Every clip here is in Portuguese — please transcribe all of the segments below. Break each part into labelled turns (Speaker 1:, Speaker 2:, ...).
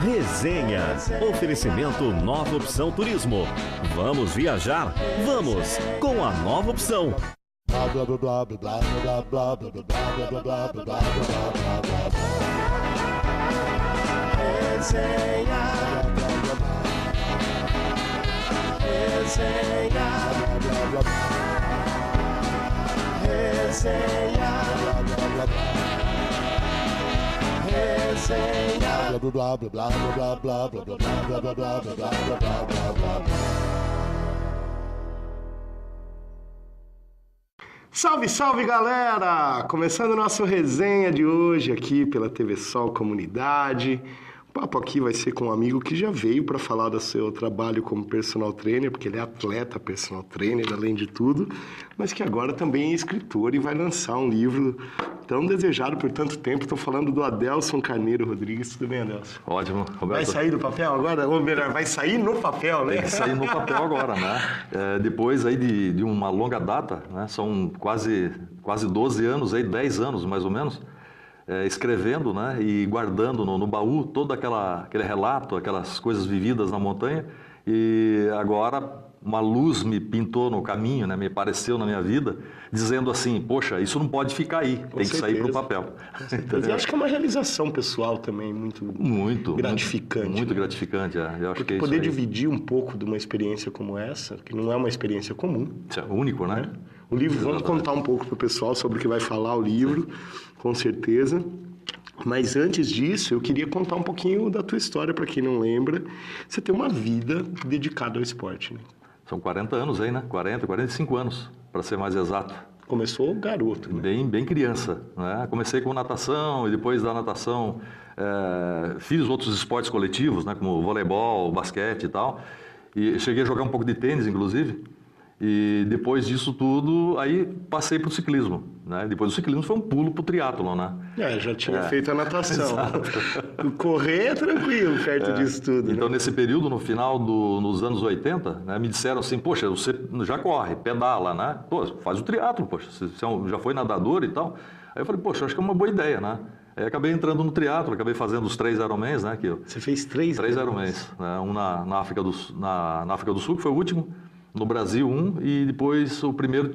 Speaker 1: Resenha. Oferecimento Nova Opção Turismo. Vamos viajar? Vamos com a Nova Opção.
Speaker 2: Resenha. Resenha. Resenha. Salve, salve, galera! Começando nosso resenha de hoje aqui pela TV Sol Comunidade. O papo aqui vai ser com um amigo que já veio para falar do seu trabalho como personal trainer, porque ele é atleta, personal trainer, além de tudo, mas que agora também é escritor e vai lançar um livro tão desejado por tanto tempo. Estou falando do Adelson Carneiro Rodrigues. Tudo bem, Adelson?
Speaker 3: Ótimo, Roberto.
Speaker 2: Vai sair do papel agora? Ou melhor, vai sair no papel, né?
Speaker 3: Tem que sair no papel agora, né? Depois aí de uma longa data, né? São quase 12 anos, aí, 10 anos mais ou menos, escrevendo, né? E guardando no baú todo aquele relato, aquelas coisas vividas na montanha. E agora uma luz me pintou no caminho, né? Me apareceu na minha vida, dizendo assim, poxa, isso não pode ficar aí, tem que sair para o papel.
Speaker 2: Eu acho que é uma realização pessoal também muito gratificante.
Speaker 3: Muito
Speaker 2: né?
Speaker 3: gratificante, eu acho
Speaker 2: porque
Speaker 3: que é
Speaker 2: poder
Speaker 3: isso aí.
Speaker 2: dividir um pouco de uma experiência como essa, que não é uma experiência comum.
Speaker 3: Isso é único, né?
Speaker 2: O livro,
Speaker 3: Exatamente.
Speaker 2: Vamos contar um pouco para o pessoal sobre o que vai falar o livro, com certeza. Mas antes disso, eu queria contar um pouquinho da tua história, para quem não lembra. Você tem uma vida dedicada ao esporte, né?
Speaker 3: São 40 anos aí, né? 45 anos, para ser mais exato.
Speaker 2: Começou garoto, né?
Speaker 3: Bem criança, né? Comecei com natação e depois da natação fiz outros esportes coletivos, né? Como voleibol, basquete e tal. E cheguei a jogar um pouco de tênis, inclusive. E depois disso tudo, aí passei para o ciclismo, né? Depois do ciclismo foi um pulo para o triatlon, né?
Speaker 2: Já tinha feito a natação. Correr é tranquilo perto disso tudo,
Speaker 3: Então,
Speaker 2: né?
Speaker 3: nesse período, no final dos anos 80, né, me disseram assim, poxa, você já corre, pedala, né? Pô, faz o triatlon, poxa, você já foi nadador e tal. Aí eu falei, poxa, acho que é uma boa ideia, né? Aí acabei entrando no triatlon, acabei fazendo os 3 Ironmans, né?
Speaker 2: Você fez 3
Speaker 3: Ironmans, né? Um na África do Sul, que foi o último. No Brasil, e depois o primeiro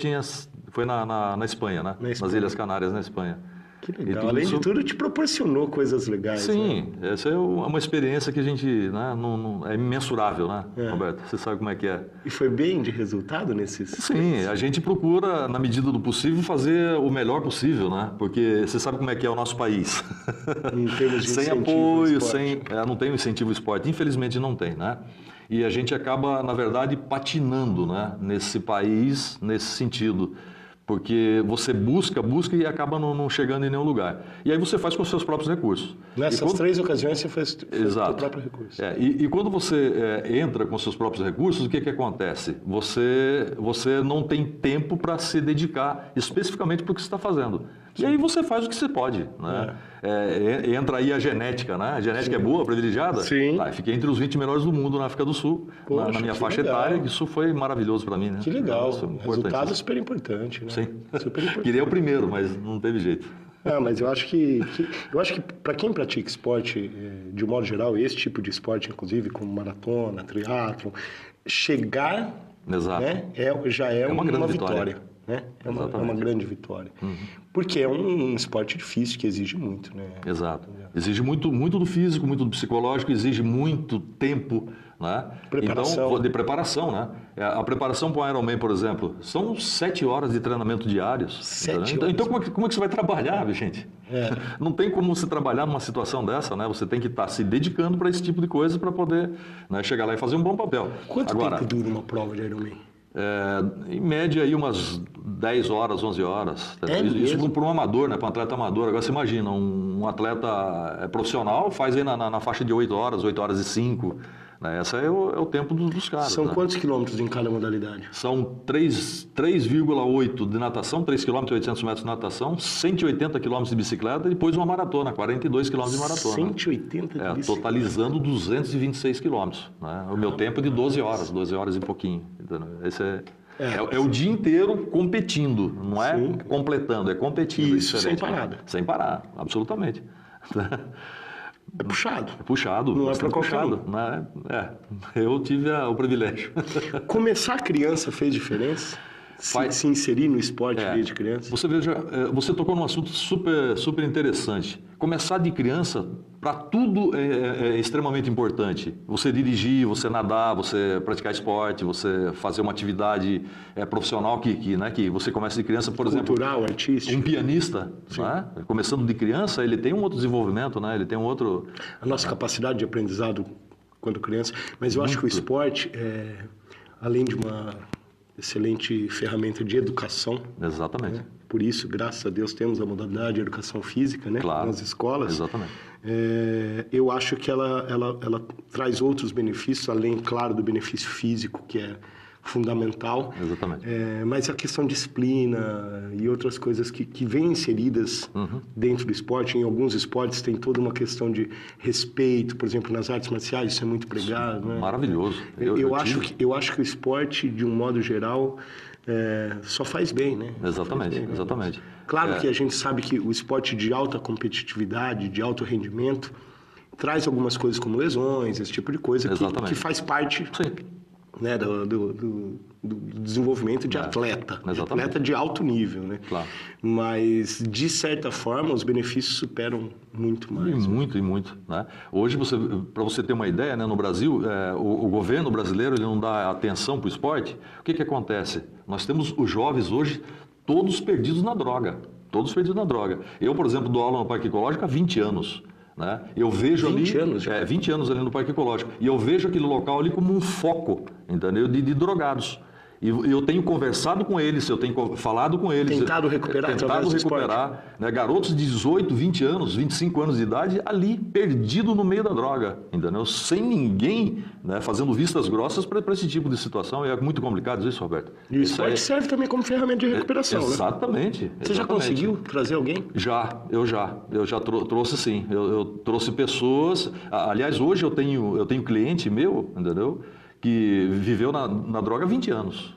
Speaker 3: foi na Espanha, né? Nas Ilhas Canárias, na Espanha.
Speaker 2: Que legal. Além de tudo, te proporcionou coisas legais.
Speaker 3: Sim,
Speaker 2: né?
Speaker 3: Essa é uma experiência que a gente, né, não é imensurável, né, Roberto? Você sabe como é que é.
Speaker 2: E foi bem de resultado nesses...
Speaker 3: Sim, a gente procura, na medida do possível, fazer o melhor possível, né? Porque você sabe como é que é o nosso país.
Speaker 2: Em termos de
Speaker 3: sem apoio, não tem o incentivo ao esporte. Infelizmente não tem, né? E a gente acaba, na verdade, patinando, né, nesse país, nesse sentido. Porque você busca e acaba não chegando em nenhum lugar. E aí você faz com os seus próprios recursos.
Speaker 2: Nessas 3 ocasiões você fez com o seu próprio recurso.
Speaker 3: E quando você entra com os seus próprios recursos, o que acontece? Você não tem tempo para se dedicar especificamente para o que você está fazendo. E aí você faz o que você pode, né? Entra aí a genética, né? A genética é boa, privilegiada.
Speaker 2: Sim.
Speaker 3: Fiquei entre os 20 melhores do mundo na África do Sul,
Speaker 2: Poxa,
Speaker 3: na minha
Speaker 2: que
Speaker 3: faixa
Speaker 2: legal.
Speaker 3: etária. Isso foi maravilhoso para mim, né?
Speaker 2: Que legal.
Speaker 3: Isso é
Speaker 2: Resultado super importante, né?
Speaker 3: Sim.
Speaker 2: Super importante.
Speaker 3: Queria o primeiro, mas não teve jeito.
Speaker 2: Mas eu acho que para quem pratica esporte, de um modo geral, esse tipo de esporte, inclusive, como maratona, triatlon, chegar,
Speaker 3: Exato.
Speaker 2: né, já é uma
Speaker 3: grande
Speaker 2: vitória. Né? É uma grande vitória. Porque é um esporte difícil que exige muito, né?
Speaker 3: Exato. Exige muito do físico, muito do psicológico, exige muito tempo, né?
Speaker 2: Preparação.
Speaker 3: Então, de preparação, né? A preparação para o Ironman, por exemplo, são 7 horas de treinamento diários.
Speaker 2: 7
Speaker 3: horas. Então,
Speaker 2: horas.
Speaker 3: como é que você vai trabalhar, gente? Não tem como você trabalhar numa situação dessa, né? Você tem que estar se dedicando para esse tipo de coisa para poder, né, chegar lá e fazer um bom papel.
Speaker 2: Quanto tempo dura uma prova de Ironman?
Speaker 3: Em média, aí umas 10 horas, 11 horas. Isso para um amador, né? Para um atleta amador. Agora, você imagina, um atleta profissional faz aí na faixa de 8 horas, 8 horas e 5. Né? Esse é o tempo dos caras.
Speaker 2: São
Speaker 3: né?
Speaker 2: quantos quilômetros em cada modalidade?
Speaker 3: São 3,8 de natação, 3 km e 800 metros de natação, 180 km de bicicleta e depois uma maratona, 42 km de maratona.
Speaker 2: 180 de bicicleta.
Speaker 3: Totalizando 226 km. Né? O meu tempo é de 12 horas e pouquinho. Entendeu? Esse é o dia inteiro competindo, não é completando, é competindo.
Speaker 2: Isso, sem parada.
Speaker 3: Sem parar, absolutamente.
Speaker 2: É puxado.
Speaker 3: É puxado.
Speaker 2: Não é para qualquer
Speaker 3: puxado, né? Eu tive o privilégio.
Speaker 2: Começar criança fez diferença? Se inserir no esporte desde criança?
Speaker 3: Você tocou num assunto super interessante. Começar de criança, para tudo é extremamente importante. Você dirigir, você nadar, você praticar esporte, você fazer uma atividade profissional que você começa de criança, por exemplo.
Speaker 2: Cultural, artístico.
Speaker 3: Um pianista, né? Começando de criança, ele tem um outro desenvolvimento, né? Ele tem um outro...
Speaker 2: A nossa capacidade de aprendizado quando criança. Mas eu acho que o esporte, além de uma excelente ferramenta de educação.
Speaker 3: Exatamente.
Speaker 2: Né? Por isso, graças a Deus, temos a modalidade de educação física, né?
Speaker 3: Claro.
Speaker 2: Nas escolas.
Speaker 3: Exatamente.
Speaker 2: Eu acho que ela traz outros benefícios, além, claro, do benefício físico, que é fundamental.
Speaker 3: Exatamente.
Speaker 2: Mas a questão de disciplina e outras coisas que vêm inseridas dentro do esporte. Em alguns esportes tem toda uma questão de respeito. Por exemplo, nas artes marciais, isso é muito pregado. Né?
Speaker 3: Maravilhoso.
Speaker 2: Eu acho que o esporte, de um modo geral, só faz bem, né?
Speaker 3: Exatamente,
Speaker 2: bem, né?
Speaker 3: exatamente.
Speaker 2: Claro que a gente sabe que o esporte de alta competitividade, de alto rendimento, traz algumas coisas como lesões, esse tipo de coisa, que faz parte...
Speaker 3: Sim.
Speaker 2: Né, do desenvolvimento de atleta, atleta de alto nível, né?
Speaker 3: Claro.
Speaker 2: Mas, de certa forma, os benefícios superam muito mais.
Speaker 3: E muito, né? Hoje, para você ter uma ideia, né, no Brasil, o governo brasileiro ele não dá atenção para o esporte. O que acontece? Nós temos os jovens hoje todos perdidos na droga. Todos perdidos na droga. Eu, por exemplo, dou aula no Parque Ecológico há 20 anos. Né? Eu vejo
Speaker 2: 20 anos?
Speaker 3: 20 anos ali no Parque Ecológico. E eu vejo aquele local ali como um foco, entendeu? De drogados. E eu tenho conversado com eles, eu tenho falado com eles.
Speaker 2: Tentado recuperar através do esporte.
Speaker 3: Né? Garotos de 18, 20 anos, 25 anos de idade, ali, perdido no meio da droga, entendeu? Sem ninguém, né, fazendo vistas grossas para esse tipo de situação. É muito complicado isso, Roberto.
Speaker 2: E o esporte serve também como ferramenta de recuperação,
Speaker 3: exatamente,
Speaker 2: né? Você já conseguiu trazer alguém?
Speaker 3: Eu já trouxe sim. Eu trouxe pessoas. Aliás, hoje eu tenho cliente meu, entendeu? Que viveu na droga há 20 anos.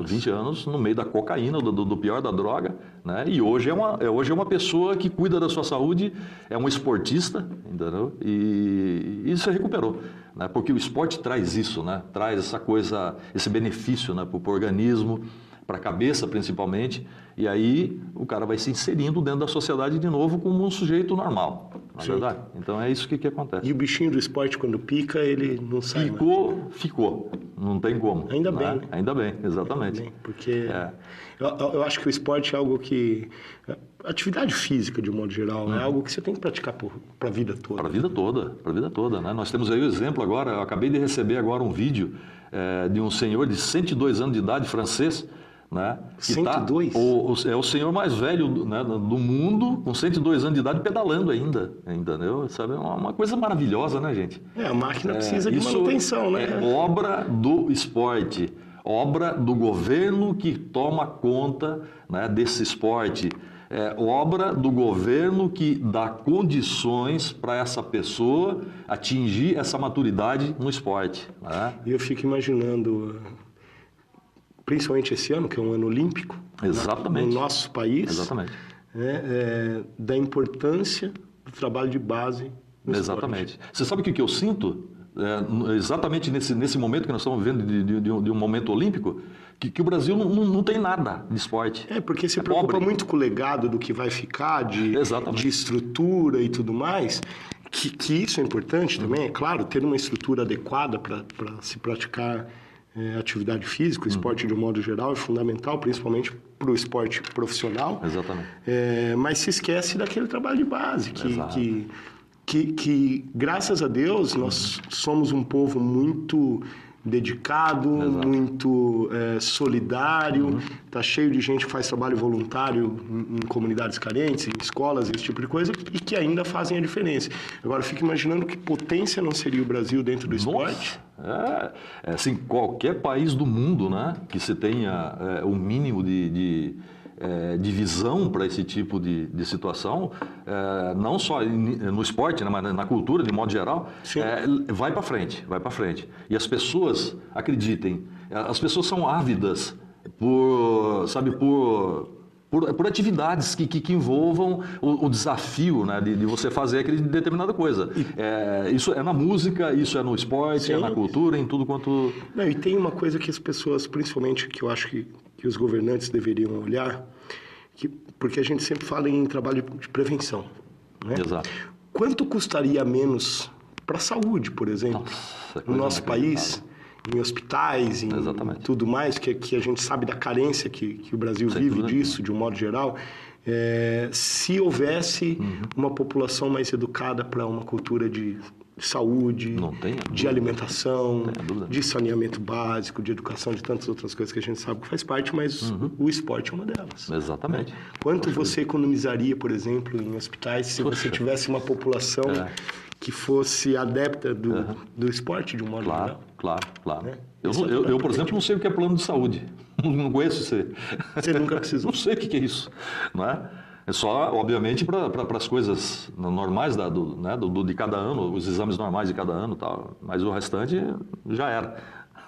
Speaker 3: 20 anos no meio da cocaína, do pior da droga, né? E hoje é uma pessoa que cuida da sua saúde, é um esportista, entendeu? E se recuperou, né? Porque o esporte traz isso, né? Traz essa coisa, esse benefício, né? Para o organismo, para a cabeça principalmente, e aí o cara vai se inserindo dentro da sociedade de novo como um sujeito normal, na verdade. Então é isso que acontece.
Speaker 2: E o bichinho do esporte, quando pica, ele não sai
Speaker 3: Ficou, não tem como.
Speaker 2: Ainda bem, né?
Speaker 3: Ainda bem, exatamente.
Speaker 2: Ainda bem, porque eu acho que o esporte é algo que... Atividade física, de um modo geral, é algo que você tem que praticar para a vida toda.
Speaker 3: Para a vida toda, né? Nós temos aí o exemplo agora, eu acabei de receber agora um vídeo de um senhor de 102 anos de idade, francês, né?
Speaker 2: 102?
Speaker 3: É o senhor mais velho, né, do mundo, com 102 anos de idade, pedalando ainda, entendeu? Sabe? É uma coisa maravilhosa, né, gente?
Speaker 2: A máquina precisa de manutenção, né?
Speaker 3: É obra do esporte, obra do governo que toma conta, né, desse esporte. É obra do governo que dá condições para essa pessoa atingir essa maturidade no esporte. Né?
Speaker 2: E eu fico imaginando, principalmente esse ano, que é um ano olímpico,
Speaker 3: exatamente,
Speaker 2: no nosso país,
Speaker 3: exatamente,
Speaker 2: da importância do trabalho de base no
Speaker 3: exatamente.
Speaker 2: esporte.
Speaker 3: Você sabe o que eu sinto? Exatamente nesse momento que nós estamos vivendo de um momento olímpico, que o Brasil não tem nada de esporte.
Speaker 2: Porque se preocupa muito com o legado do que vai ficar, de estrutura e tudo mais, que isso é importante também, é claro, ter uma estrutura adequada para se praticar atividade física, o esporte de um modo geral é fundamental, principalmente para o esporte profissional.
Speaker 3: Exatamente.
Speaker 2: Mas se esquece daquele trabalho de base, que graças a Deus, nós somos um povo muito dedicado, muito solidário, está cheio de gente que faz trabalho voluntário em comunidades carentes, em escolas, esse tipo de coisa, e que ainda fazem a diferença. Agora, eu fico imaginando que potência não seria o Brasil dentro do esporte.
Speaker 3: Assim, qualquer país do mundo, né, que se tenha o mínimo de visão para esse tipo de situação, não só no esporte, né, mas na cultura, de modo geral, vai para frente. E as pessoas, acreditem, as pessoas são ávidas por por atividades que envolvam o desafio, né, de você fazer aquele determinada coisa. Isso é na música, isso é no esporte, é na cultura, em tudo quanto...
Speaker 2: Não, e tem uma coisa que as pessoas, principalmente, que eu acho que os governantes deveriam olhar, porque a gente sempre fala em trabalho de prevenção, né?
Speaker 3: Exato.
Speaker 2: Quanto custaria menos para a saúde, por exemplo, no nosso país, em hospitais, em tudo mais, que a gente sabe da carência que o Brasil vive disso, de um modo geral, se houvesse uma população mais educada para uma cultura de saúde, de alimentação, de saneamento básico, de educação, de tantas outras coisas que a gente sabe que faz parte, mas o esporte é uma delas.
Speaker 3: Exatamente.
Speaker 2: Quanto você economizaria, por exemplo, em hospitais se você tivesse uma população que fosse adepta do esporte de um modo geral?
Speaker 3: Claro. Né? Eu, por exemplo, não sei o que é plano de saúde. Não conheço isso.
Speaker 2: Você nunca precisou?
Speaker 3: Não sei o que é isso. Não é? É só, obviamente, para as coisas normais de cada ano, os exames normais de cada ano e tal. Mas o restante já era,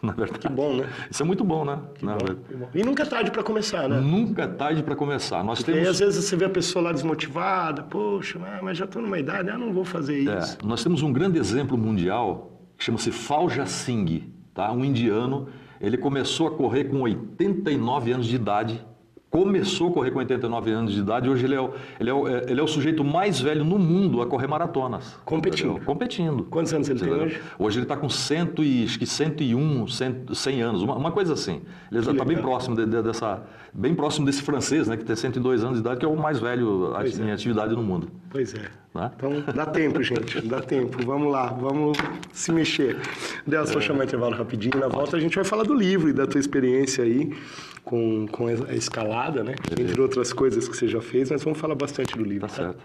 Speaker 3: na verdade.
Speaker 2: Que bom, né?
Speaker 3: Isso é muito bom, né?
Speaker 2: Que bom. E nunca é tarde para começar, né?
Speaker 3: Nunca é tarde para começar.
Speaker 2: E aí, às vezes, você vê a pessoa lá desmotivada. Poxa, mas já estou numa idade, eu não vou fazer isso.
Speaker 3: Nós temos um grande exemplo mundial, que chama-se Falja Singh, tá? Um indiano. Ele começou a correr com 89 anos de idade. Começou a correr com 89 anos de idade, hoje ele é o sujeito mais velho no mundo a correr maratonas. Competindo.
Speaker 2: Quantos anos ele tem hoje?
Speaker 3: Hoje ele está com 101, 100 anos, uma coisa assim. Ele está bem próximo desse francês, né, que tem 102 anos de idade, que é o mais velho em atividade no mundo.
Speaker 2: Pois é.
Speaker 3: Né?
Speaker 2: Então, dá tempo, gente, dá tempo. Vamos lá, vamos se mexer. Delcio, vou chamar intervalo rapidinho. Na volta a gente vai falar do livro e da tua experiência aí com a escalada, né? Entre outras coisas que você já fez, mas vamos falar bastante do livro.
Speaker 3: Tá certo.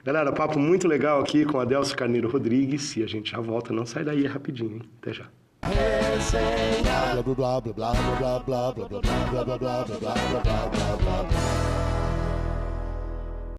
Speaker 2: Galera, papo muito legal aqui com Adelcio Carneiro Rodrigues e a gente já volta. Não sai daí, é rapidinho, hein? Até já. Blá, blá, blá, blá, blá, blá, blá, blá, blá, blá, blá, blá, blá, blá, blá, blá.